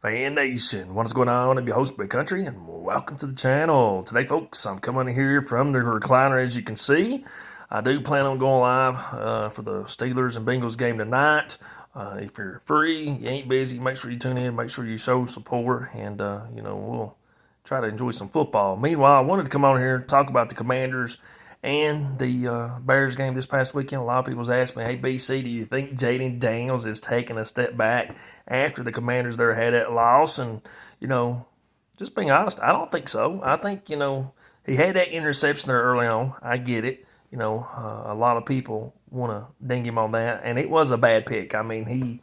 Fan Nation, what's going on? I'm your host, Big Country, and welcome to the channel. Today, folks, I'm coming here from the recliner. As you can see, I do plan on going live for the Steelers and Bengals game tonight. If you're free, you ain't busy, make sure you tune in, make sure you show support, and we'll try to enjoy some football. Meanwhile, I wanted to come on here and talk about the Commanders and the Bears game this past weekend. A lot of people's asked me, hey, BC, do you think Jayden Daniels is taking a step back after the Commanders there had that loss? And, just being honest, I don't think so. I think, he had that interception there early on. I get it. A lot of people want to ding him on that. And it was a bad pick. I mean, he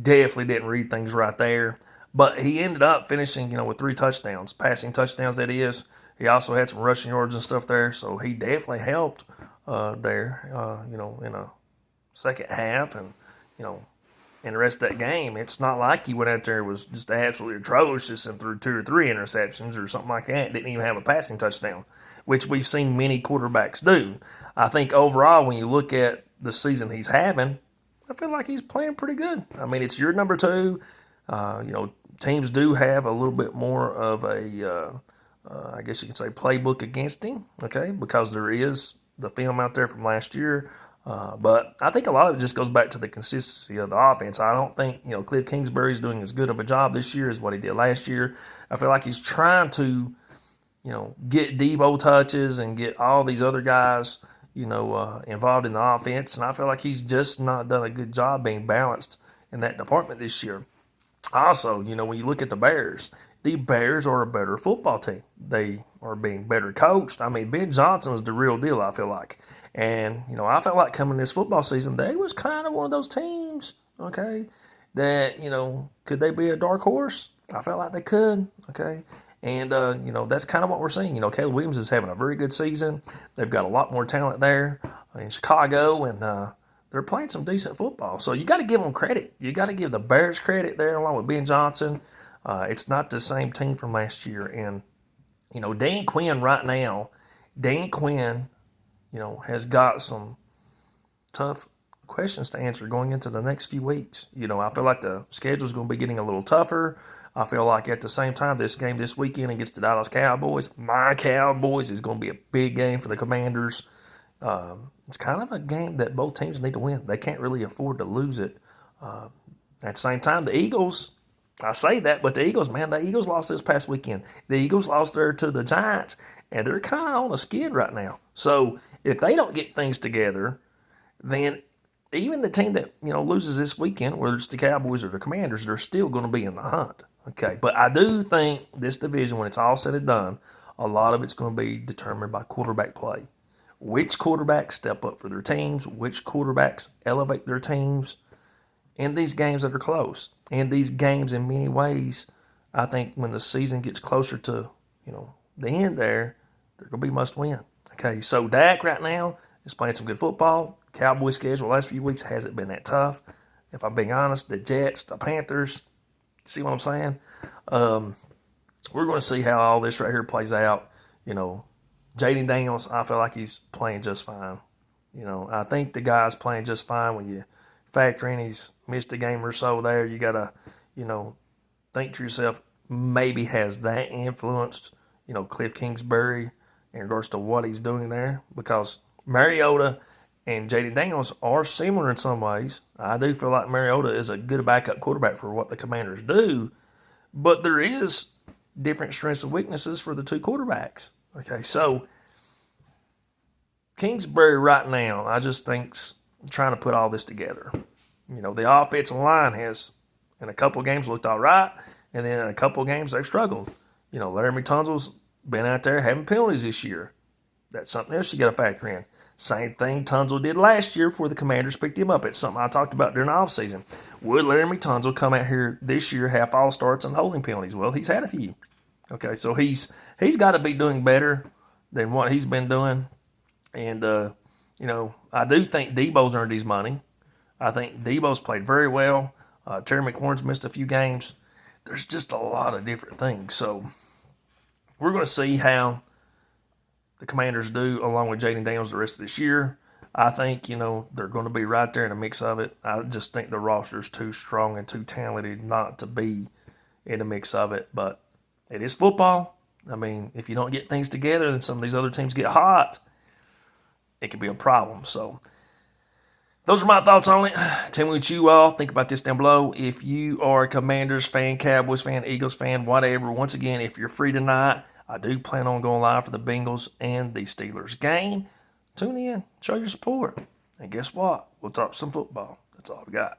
definitely didn't read things right there. But he ended up finishing, with 3 touchdowns, passing touchdowns, that is. He also had some rushing yards and stuff there, so he definitely helped there, in a second half and, in the rest of that game. It's not like he went out there and was just absolutely atrocious and threw 2 or 3 interceptions or something like that. Didn't even have a passing touchdown, which we've seen many quarterbacks do. I think overall, when you look at the season he's having, I feel like he's playing pretty good. I mean, it's year number 2. Teams do have a little bit more of a I guess you could say playbook against him, okay, because there is the film out there from last year. But I think a lot of it just goes back to the consistency of the offense. I don't think, Cliff Kingsbury's doing as good of a job this year as what he did last year. I feel like he's trying to, get Debo touches and get all these other guys, involved in the offense. And I feel like he's just not done a good job being balanced in that department this year. Also, when you look at the Bears are a better football team. They are being better coached. I mean, Ben Johnson is the real deal, I feel like. And, I felt like coming this football season, they was kind of one of those teams, okay, that, could they be a dark horse? I felt like they could, okay. And, that's kind of what we're seeing. Caleb Williams is having a very good season. They've got a lot more talent there in Chicago, and they're playing some decent football. So you got to give them credit. You got to give the Bears credit there along with Ben Johnson. It's not the same team from last year. And, Dan Quinn right now, has got some tough questions to answer going into the next few weeks. I feel like the schedule's going to be getting a little tougher. I feel like at the same time, this game this weekend against the Dallas Cowboys, my Cowboys, is going to be a big game for the Commanders. It's kind of a game that both teams need to win. They can't really afford to lose it. At the same time, the Eagles, I say that, but the Eagles lost this past weekend. The Eagles lost there to the Giants, and they're kind of on a skid right now. So if they don't get things together, then even the team that, loses this weekend, whether it's the Cowboys or the Commanders, they're still going to be in the hunt. Okay, but I do think this division, when it's all said and done, a lot of it's going to be determined by quarterback play. Which quarterbacks step up for their teams, which quarterbacks elevate their teams in these games that are close. And these games, in many ways, I think when the season gets closer to, the end there, they're going to be must win. Okay, so Dak right now is playing some good football. Cowboys schedule the last few weeks hasn't been that tough. If I'm being honest, the Jets, the Panthers, see what I'm saying? We're going to see how all this right here plays out. Jayden Daniels, I feel like he's playing just fine. I think the guy's playing just fine. When you factor in he's missed a game or so there, you got to, think to yourself, maybe has that influenced, Cliff Kingsbury in regards to what he's doing there? Because Mariota and Jayden Daniels are similar in some ways. I do feel like Mariota is a good backup quarterback for what the Commanders do, but there is different strengths and weaknesses for the two quarterbacks. Okay, so Kingsbury right now, I just think's trying to put all this together. The offensive line has, in a couple of games, looked all right, and then in a couple of games, they've struggled. Laramie Tunsil's been out there having penalties this year. That's something else you got to factor in. Same thing Tunsil did last year before the Commanders picked him up. It's something I talked about during the offseason. Would Laramie Tunsil come out here this year, have false starts and holding penalties? Well, he's had a few. Okay, so he's got to be doing better than what he's been doing. And, I do think Debo's earned his money. I think Debo's played very well. Terry McLaurin's missed a few games. There's just a lot of different things. So we're going to see how the Commanders do along with Jayden Daniels the rest of this year. I think, they're going to be right there in the mix of it. I just think the roster's too strong and too talented not to be, in the mix of it. But it is football. I mean, if you don't get things together and some of these other teams get hot, it could be a problem. So those are my thoughts on it. Tell me what you all think about this down below. If you are a Commanders fan, Cowboys fan, Eagles fan, whatever, once again, if you're free tonight, I do plan on going live for the Bengals and the Steelers game. Tune in, show your support. And guess what? We'll talk some football. That's all we got.